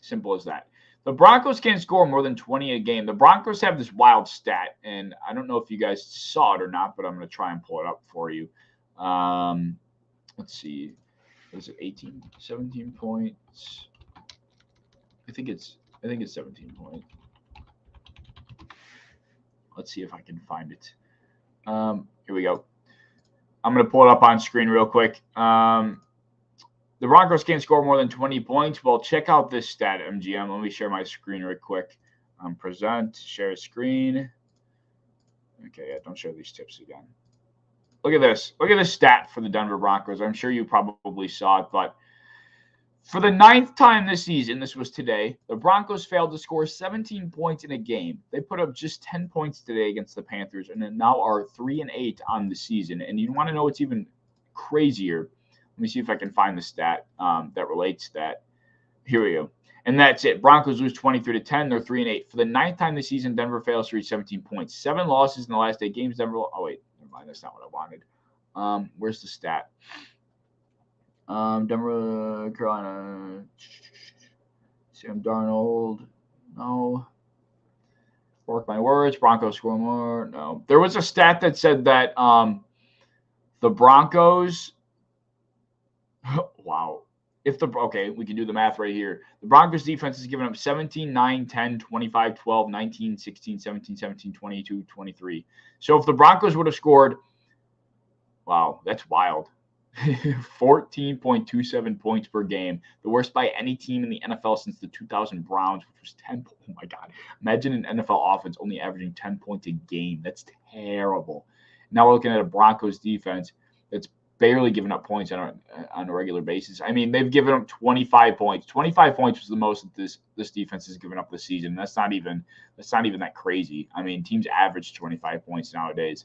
Simple as that. The Broncos can't score more than 20 a game. The Broncos have this wild stat, and I don't know if you guys saw it or not, but I'm going to try and pull it up for you. Let's see. Is it 17 points? I think it's 17 points. Let's see if I can find it. Here we go. I'm going to pull it up on screen real quick. The Broncos can't score more than 20 points. Well, check out this stat, MGM. Let me share my screen real quick. Present, share screen. Okay, yeah, don't share these tips again. Look at this. Look at this stat for the Denver Broncos. I'm sure you probably saw it, but for the 9th time this season, this was today, the Broncos failed to score 17 points in a game. They put up just 10 points today against the Panthers, and then now are 3-8 on the season. And you want to know what's even crazier? Let me see if I can find the stat that relates to that. Here we go. And that's it. Broncos lose 23-10. They're 3-8. For the 9th time this season, Denver fails to reach 17 points. 7 losses in the last 8 games. Denver. Oh, wait. Never mind. That's not what I wanted. Where's the stat? Denver, Carolina. Sam Darnold. No. Work my words. Broncos score more. No. There was a stat that said that the Broncos. Wow. Okay, we can do the math right here. The Broncos defense has given up 17, 9, 10, 25, 12, 19, 16, 17, 17, 22, 23. So if the Broncos would have scored, wow, that's wild. 14.27 points per game. The worst by any team in the NFL since the 2000 Browns, which was 10. Oh, my God. Imagine an NFL offense only averaging 10 points a game. That's terrible. Now we're looking at a Broncos defense that's barely giving up points on a regular basis. I mean, they've given up 25 points. 25 points was the most that this defense has given up this season. That's not even that crazy. I mean, teams average 25 points nowadays.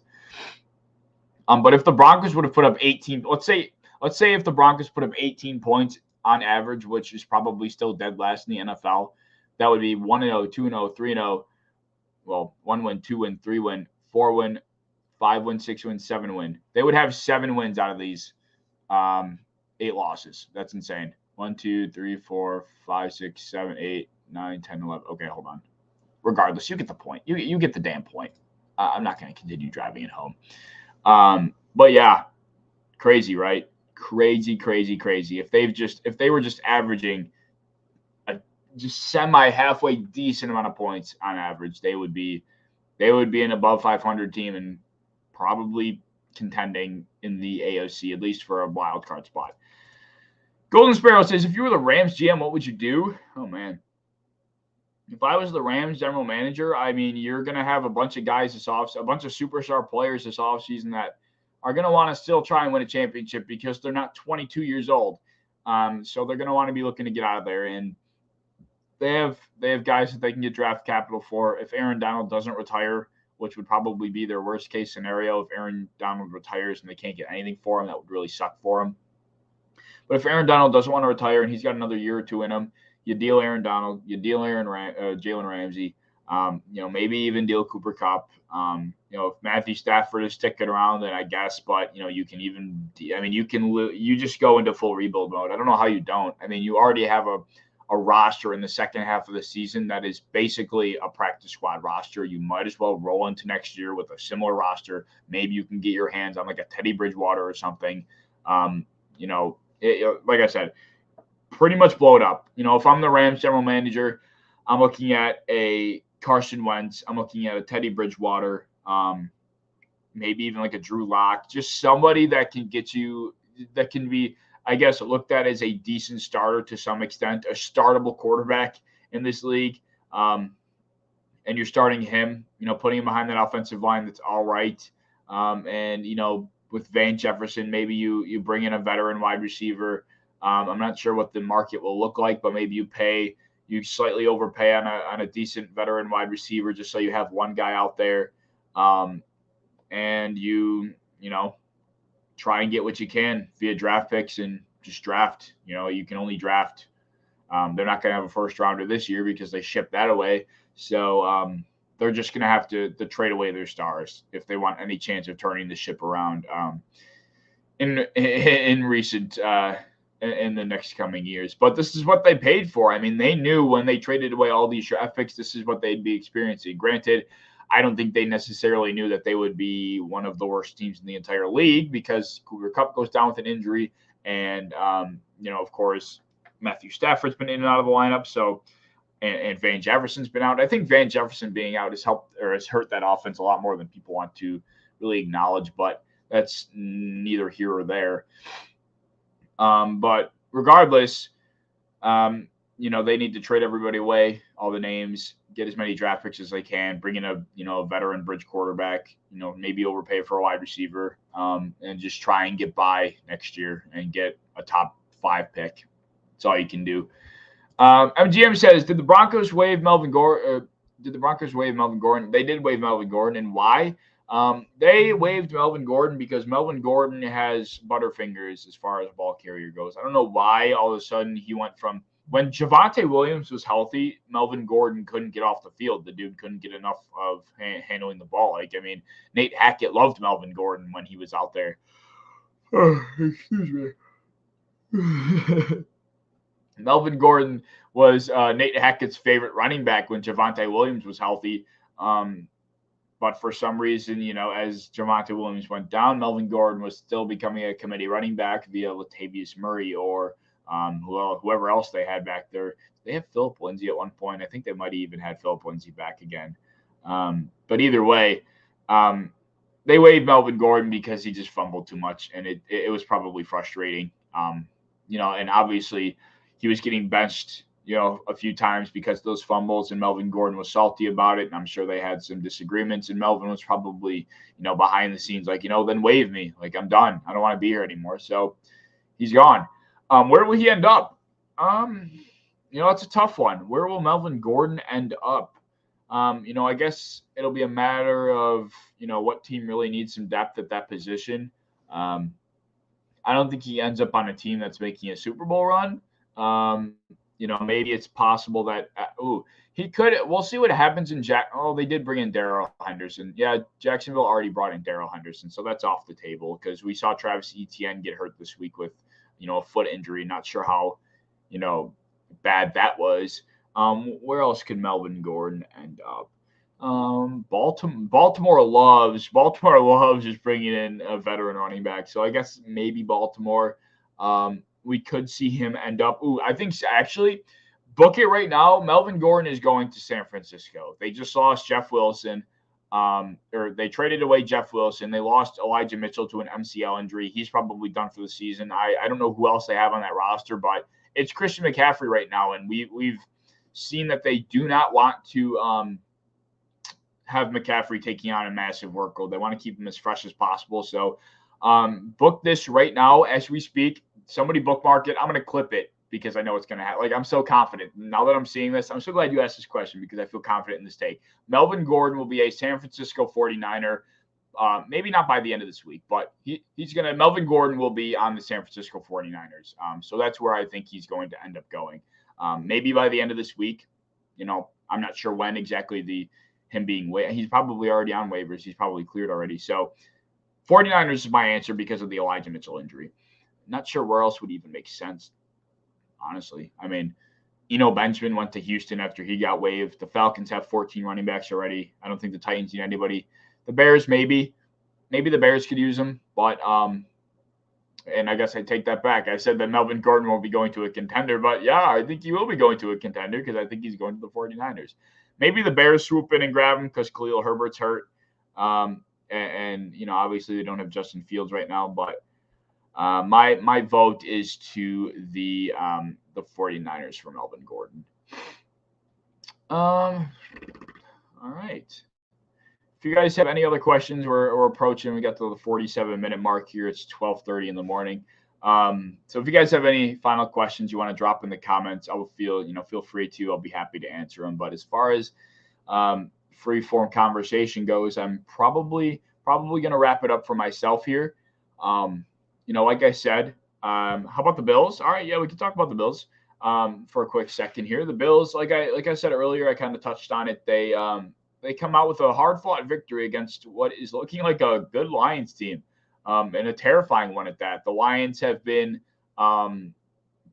But if the Broncos would have put up 18, let's say if the Broncos put up 18 points on average, which is probably still dead last in the NFL, that would be 1-0, 2-0, 3-0. Well, 1 win, 2 win, 3 win, 4 win, 5 win, 6 win, 7 win. They would have 7 wins out of these 8 losses. That's insane. 1, 2, 3, 4, 5, 6, 7, 8, 9, 10, 11. Okay, hold on. Regardless, you get the point. You get the damn point. I'm not going to continue driving it home. But yeah, crazy, right? Crazy. If they were just averaging a just semi halfway decent amount of points on average, they would be an above 500 team and probably contending in the AOC, at least for a wild card spot. Golden Sparrow says, if you were the Rams GM, what would you do? Oh man. If I was the Rams general manager, I mean, you're going to have a bunch of guys this offseason, a bunch of superstar players this offseason that are going to want to still try and win a championship because they're not 22 years old. So they're going to want to be looking to get out of there. And they have guys that they can get draft capital for. If Aaron Donald doesn't retire, which would probably be their worst case scenario, if Aaron Donald retires and they can't get anything for him, that would really suck for him. But if Aaron Donald doesn't want to retire and he's got another year or two in him, you deal Aaron Donald, you deal Jalen Ramsey, maybe even deal Cooper Kupp. If Matthew Stafford is sticking around, then I guess, but you just go into full rebuild mode. I don't know how you don't. I mean, you already have a roster in the second half of the season that is basically a practice squad roster. You might as well roll into next year with a similar roster. Maybe you can get your hands on like a Teddy Bridgewater or something. Like I said, pretty much blow it up. If I'm the Rams general manager, I'm looking at a Carson Wentz. I'm looking at a Teddy Bridgewater, maybe even like a Drew Lock, just somebody that can get you, that can be, I guess, looked at as a decent starter to some extent, a startable quarterback in this league. And you're starting him, putting him behind that offensive line that's all right. With Van Jefferson, maybe you bring in a veteran wide receiver. I'm not sure what the market will look like, but maybe you slightly overpay on a decent veteran wide receiver just so you have one guy out there. And you try and get what you can via draft picks and just draft. You can only draft. They're not going to have a first rounder this year because they shipped that away. So they're just going to have to trade away their stars if they want any chance of turning the ship around in recent in the next coming years. But this is what they paid for. I mean, they knew when they traded away all these draft picks, this is what they'd be experiencing. Granted, I don't think they necessarily knew that they would be one of the worst teams in the entire league because Cooper Kupp goes down with an injury. And, of course, Matthew Stafford's been in and out of the lineup. So, and Van Jefferson's been out. I think Van Jefferson being out has hurt that offense a lot more than people want to really acknowledge, but that's neither here or there. But regardless, they need to trade everybody away, all the names, get as many draft picks as they can, bring in a veteran bridge quarterback, maybe overpay for a wide receiver, and just try and get by next year and get a top 5 pick. That's all you can do. MGM says, did the Broncos waive Melvin Gordon? They did waive Melvin Gordon, and why? They waived Melvin Gordon because Melvin Gordon has butterfingers as far as ball carrier goes. I don't know why all of a sudden he went from when Javonte Williams was healthy, Melvin Gordon couldn't get off the field. The dude couldn't get enough of handling the ball. Nate Hackett loved Melvin Gordon when he was out there. Oh, excuse me. Melvin Gordon was Nate Hackett's favorite running back when Javonte Williams was healthy. But for some reason, as Javonte Williams went down, Melvin Gordon was still becoming a committee running back via Latavius Murray or whoever else they had back there. They had Philip Lindsay at one point. I think they might have even had Philip Lindsay back again. But either way, they waived Melvin Gordon because he just fumbled too much, and it was probably frustrating. And obviously he was getting benched, a few times because of those fumbles, and Melvin Gordon was salty about it. And I'm sure they had some disagreements, and Melvin was probably, behind the scenes, like, then waive me. Like, I'm done. I don't want to be here anymore. So he's gone. Where will he end up? It's a tough one. Where will Melvin Gordon end up? I guess it'll be a matter of, what team really needs some depth at that position. I don't think he ends up on a team that's making a Super Bowl run. Maybe it's possible that he could. We'll see what happens in Jack. Oh, they did bring in Darrell Henderson. Yeah, Jacksonville already brought in Darrell Henderson, so that's off the table because we saw Travis Etienne get hurt this week with, a foot injury. Not sure how, bad that was. Where else could Melvin Gordon end up? Baltimore loves just bringing in a veteran running back. So I guess maybe Baltimore. We could see him end up. I think actually, book it right now. Melvin Gordon is going to San Francisco. They just lost Jeff Wilson. Or they traded away Jeff Wilson. They lost Elijah Mitchell to an MCL injury. He's probably done for the season. I don't know who else they have on that roster, but it's Christian McCaffrey right now, and we've seen that they do not want to have McCaffrey taking on a massive workload. They want to keep him as fresh as possible. So book this right now as we speak. Somebody bookmark it. I'm going to clip it because I know it's going to happen. Like, I'm so confident. Now that I'm seeing this, I'm so glad you asked this question because I feel confident in this take. Melvin Gordon will be a San Francisco 49er. Maybe not by the end of this week, but Melvin Gordon will be on the San Francisco 49ers. So that's where I think he's going to end up going. Maybe by the end of this week. I'm not sure when exactly him being he's probably already on waivers. He's probably cleared already. So 49ers is my answer because of the Elijah Mitchell injury. Not sure where else would even make sense, honestly. I mean, Benjamin went to Houston after he got waived. The Falcons have 14 running backs already. I don't think the Titans need anybody. The Bears, maybe the Bears could use him, but and I guess I take that back. I said that Melvin Gordon won't be going to a contender, but yeah, I think he will be going to a contender because I think he's going to the 49ers. Maybe the Bears swoop in and grab him because Khalil Herbert's hurt. And obviously they don't have Justin Fields right now, but my vote is to the 49ers for Melvin Gordon. All right. If you guys have any other questions, we're approaching. We got to the 47-minute mark here. It's 12:30 in the morning. So if you guys have any final questions you want to drop in the comments, I will feel free to. I'll be happy to answer them. But as far as free form conversation goes, I'm probably going to wrap it up for myself here. Like I said, how about the Bills? All right, yeah, we can talk about the Bills for a quick second here. The Bills, like I said earlier, I kind of touched on it. They come out with a hard-fought victory against what is looking like a good Lions team, and a terrifying one at that. The Lions have been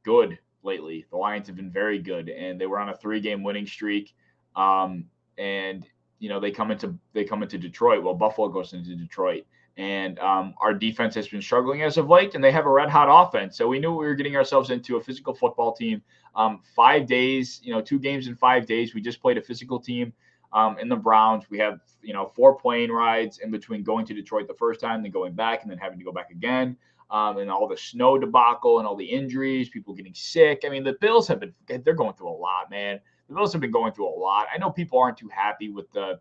good lately. The Lions have been very good, and they were on a 3-game winning streak. And they come into Detroit. Well, Buffalo goes into Detroit, and our defense has been struggling as of late, and they have a red-hot offense. So we knew we were getting ourselves into a physical football team. 5 days, 2 games in 5 days. We just played a physical team. In the Browns, we have 4 plane rides in between going to Detroit the first time, then going back, and then having to go back again, and all the snow debacle and all the injuries, people getting sick. I mean, the Bills they're going through a lot, man. The Bills have been going through a lot. I know people aren't too happy with the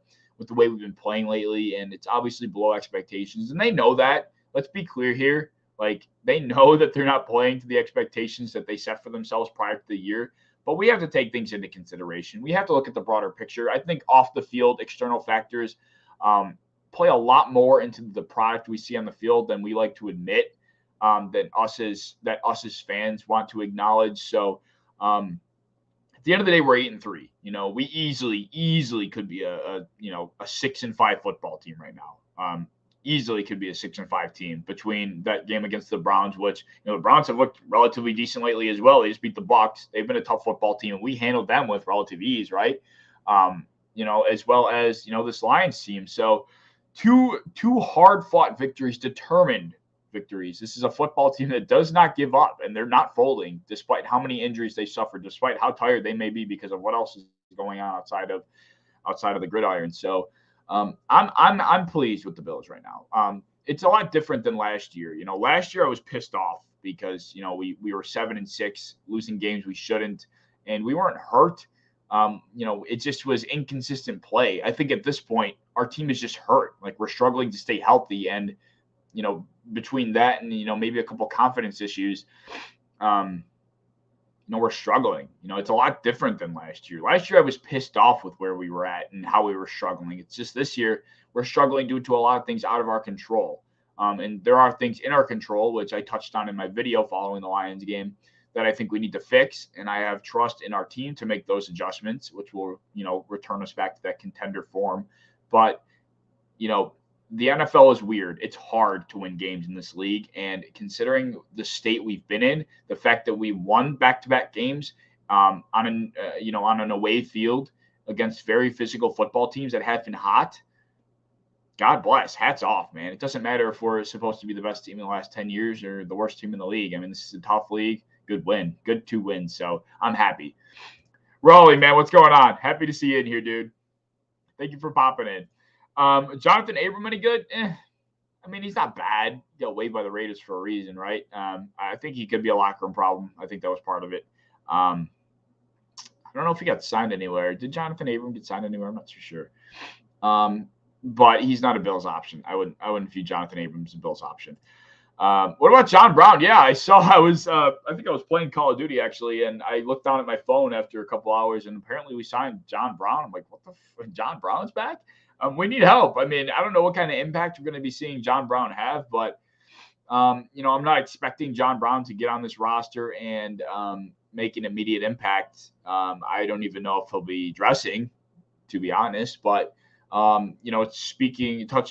way we've been playing lately, and it's obviously below expectations, and they know that. Let's be clear here. Like, they know that they're not playing to the expectations that they set for themselves prior to the year. But we have to take things into consideration. We have to look at the broader picture. I think off the field, external factors play a lot more into the product we see on the field than we like to admit, that us as fans want to acknowledge. So at the end of the day, we're 8-3. We easily could be a 6-5 football team right now. Easily could be a 6-5 team between that game against the Browns, which the Browns have looked relatively decent lately as well. They just beat the Bucs. They've been a tough football team, and we handled them with relative ease, right? As well as this Lions team. So two hard-fought victories, determined victories. This is a football team that does not give up, and they're not folding despite how many injuries they suffered, despite how tired they may be because of what else is going on outside of the gridiron. So I'm pleased with the Bills right now. It's a lot different than last year. Last year I was pissed off because we were 7-6, losing games we shouldn't, and we weren't hurt. It just was inconsistent play. I think at this point, our team is just hurt. Like, we're struggling to stay healthy. And, between that and, maybe a couple confidence issues, we're struggling. It's a lot different than last year. Last year, I was pissed off with where we were at and how we were struggling. It's just this year, we're struggling due to a lot of things out of our control. And there are things in our control, which I touched on in my video following the Lions game, that I think we need to fix. And I have trust in our team to make those adjustments, which will, return us back to that contender form. But, the NFL is weird. It's hard to win games in this league. And considering the state we've been in, the fact that we won back-to-back games on an away field against very physical football teams that have been hot, God bless. Hats off, man. It doesn't matter if we're supposed to be the best team in the last 10 years or the worst team in the league. I mean, this is a tough league. Good win. Good 2 wins. So I'm happy. Raleigh, man, what's going on? Happy to see you in here, dude. Thank you for popping in. Jonathan Abram, any good? I mean, he's not bad. He got waived by the Raiders for a reason, right? I think he could be a locker room problem. I think that was part of it. I don't know if he got signed anywhere. Did Jonathan Abram get signed anywhere? I'm not too sure. But he's not a Bills option. I wouldn't view Jonathan Abram as a Bills option. What about John Brown? Yeah, I think I was playing Call of Duty actually, and I looked down at my phone after a couple hours, and apparently we signed John Brown. I'm like, what the John Brown's back? We need help. I mean, I don't know what kind of impact we're going to be seeing John Brown have, but I'm not expecting John Brown to get on this roster and make an immediate impact. I don't even know if he'll be dressing, to be honest, but touching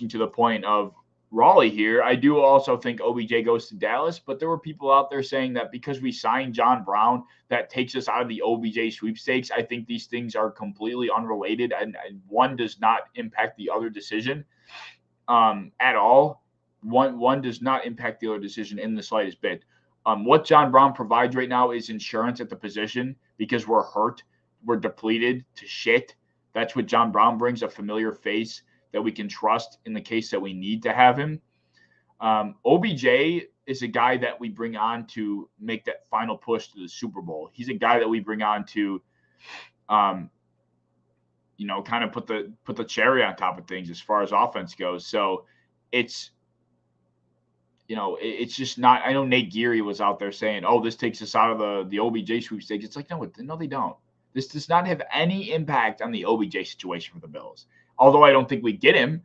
to the point of Raleigh here, I do also think OBJ goes to Dallas, but there were people out there saying that because we signed John Brown, that takes us out of the OBJ sweepstakes. I think these things are completely unrelated, and one does not impact the other decision at all. One does not impact the other decision in the slightest bit. What John Brown provides right now is insurance at the position because we're hurt, we're depleted to shit. That's what John Brown brings, a familiar face that we can trust in the case that we need to have him. OBJ is a guy that we bring on to make that final push to the Super Bowl. He's a guy that we bring on to, kind of put the cherry on top of things as far as offense goes. So it's just not. I know Nate Geary was out there saying, "Oh, this takes us out of the OBJ sweepstakes." It's like, no, they don't. This does not have any impact on the OBJ situation for the Bills. Although I don't think we get him,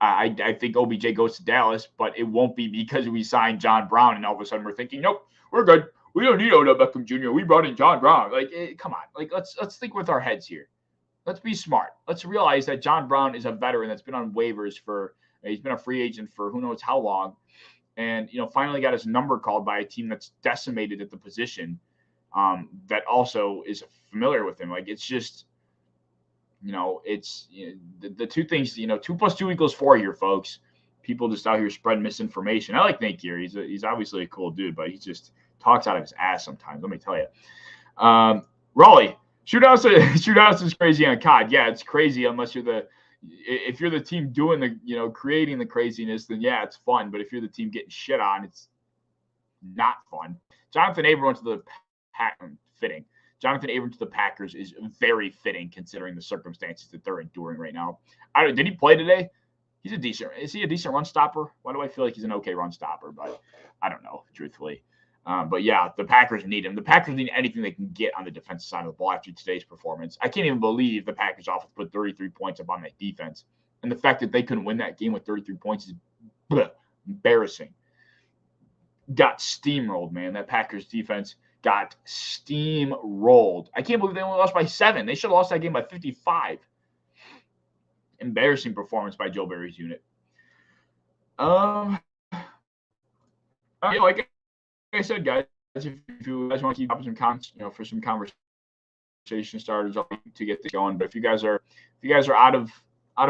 I think OBJ goes to Dallas, but it won't be because we signed John Brown and all of a sudden we're thinking, nope, we're good. We don't need Odell Beckham Jr. We brought in John Brown. Come on. Let's think with our heads here. Let's be smart. Let's realize that John Brown is a veteran that's been on waivers he's been a free agent for who knows how long. And, finally got his number called by a team that's decimated at the position that also is familiar with him. It's just, the two things, 2 + 2 = 4 here, folks. People just out here spreading misinformation. I like Nate Geary. He's obviously a cool dude, but he just talks out of his ass sometimes. Let me tell you. Raleigh, shootouts is crazy on COD. Yeah, it's crazy unless if you're the team doing the, creating the craziness, then yeah, it's fun. But if you're the team getting shit on, it's not fun. Jonathan Abram went to the fitting. Jonathan Abram to the Packers is very fitting considering the circumstances that they're enduring right now. Did he play today? Is he a decent run stopper? Why do I feel like he's an okay run stopper? But I don't know, truthfully. But yeah, the Packers need him. The Packers need anything they can get on the defensive side of the ball after today's performance. I can't even believe the Packers offense put 33 points up on that defense. And the fact that they couldn't win that game with 33 points is embarrassing. Got steamrolled, man. That Packers defense got steamrolled. I can't believe they only lost by 7. They should have lost that game by 55. Embarrassing performance by Joe Barry's unit. Like I said, guys, if you guys want to keep up some comments, for some conversation starters to get this going. But if you guys are out of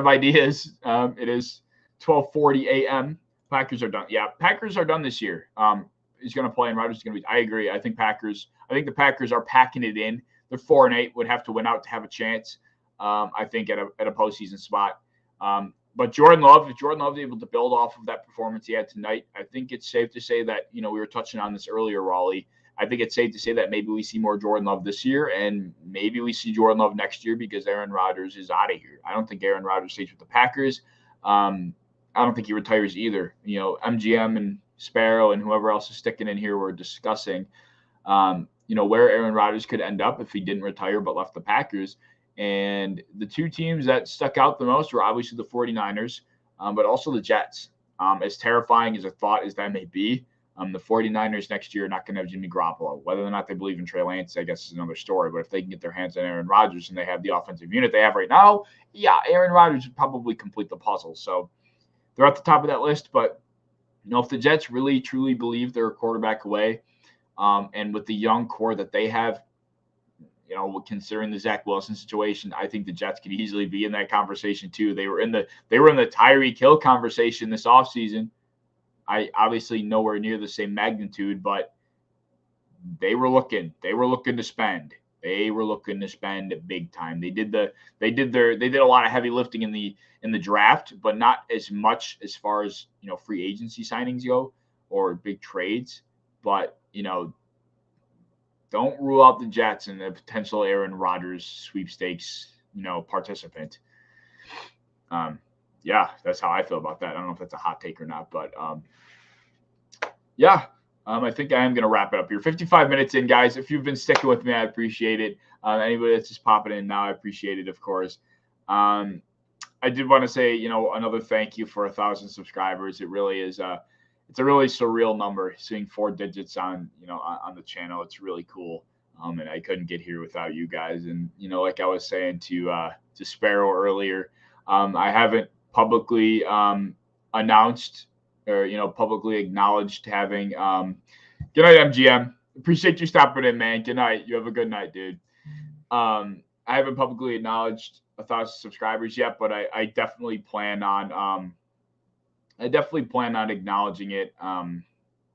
ideas, it is 12:40 a.m. Packers are done. Yeah, Packers are done this year. He's going to play and Rodgers is going to be. I agree. I think the Packers are packing it in. They're 4-8. Would have to win out to have a chance. I think at a postseason spot. But if Jordan Love is able to build off of that performance he had tonight, I think it's safe to say that we were touching on this earlier, Raleigh. I think it's safe to say that maybe we see more Jordan Love this year, and maybe we see Jordan Love next year because Aaron Rodgers is out of here. I don't think Aaron Rodgers stays with the Packers. I don't think he retires either. MGM and Sparrow and whoever else is sticking in here, we're discussing, where Aaron Rodgers could end up if he didn't retire but left the Packers. And the two teams that stuck out the most were obviously the 49ers, but also the Jets. As terrifying as a thought as that may be, the 49ers next year are not going to have Jimmy Garoppolo. Whether or not they believe in Trey Lance, I guess, is another story. But if they can get their hands on Aaron Rodgers and they have the offensive unit they have right now, yeah, Aaron Rodgers would probably complete the puzzle. So they're at the top of that list. But, if the Jets really, truly believe they're a quarterback away, and with the young core that they have, considering the Zach Wilson situation, I think the Jets could easily be in that conversation too. They were in the Tyreek Hill conversation this offseason. I obviously nowhere near the same magnitude, but they were looking to spend. They were looking to spend big time. They did a lot of heavy lifting in the draft, but not as much as far as, free agency signings go or big trades. But, don't rule out the Jets and the potential Aaron Rodgers sweepstakes, participant. Yeah, that's how I feel about that. I don't know if that's a hot take or not, but I think I am going to wrap it up here. 55 minutes in, guys. If you've been sticking with me, I appreciate it. Anybody that's just popping in now, I appreciate it, of course. I did want to say, another thank you for 1,000 subscribers. It really is it's a really surreal number, seeing 4 digits on the channel. It's really cool. And I couldn't get here without you guys. And, like I was saying to Sparrow earlier, I haven't publicly announced or, publicly acknowledged having good night, MGM. Appreciate you stopping in, man. Good night. You have a good night, dude. I haven't publicly acknowledged 1,000 subscribers yet, but I definitely plan on acknowledging it,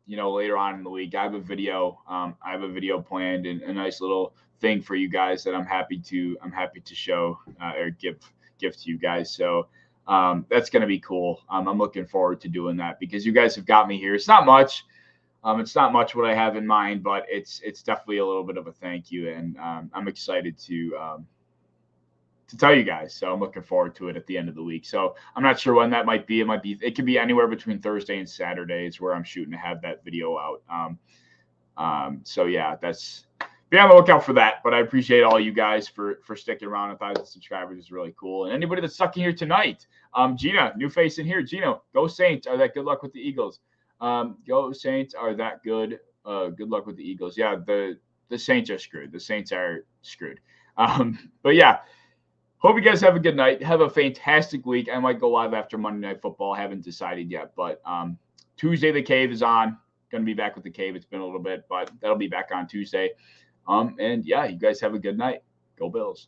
later on in the week. I have a video planned and a nice little thing for you guys that I'm happy to show or give to you guys. So that's going to be cool. I'm looking forward to doing that because you guys have got me here. It's not much. It's not much what I have in mind, but it's definitely a little bit of a thank you. And I'm excited to tell you guys. So I'm looking forward to it at the end of the week. So I'm not sure when that might be. It could be anywhere between Thursday and Saturday is where I'm shooting to have that video out. So yeah, be on the lookout for that. But I appreciate all you guys for sticking around. 1,000 subscribers is really cool. And anybody that's stuck in here tonight, Gina, new face in here. Gina, go Saints. Are that good luck with the Eagles? Go Saints. Are that good? Good luck with the Eagles. Yeah, the Saints are screwed. The Saints are screwed. But yeah. Hope you guys have a good night. Have a fantastic week. I might go live after Monday Night Football. I haven't decided yet. But Tuesday, The Cave is on. Going to be back with The Cave. It's been a little bit, but that'll be back on Tuesday. And yeah, you guys have a good night. Go Bills.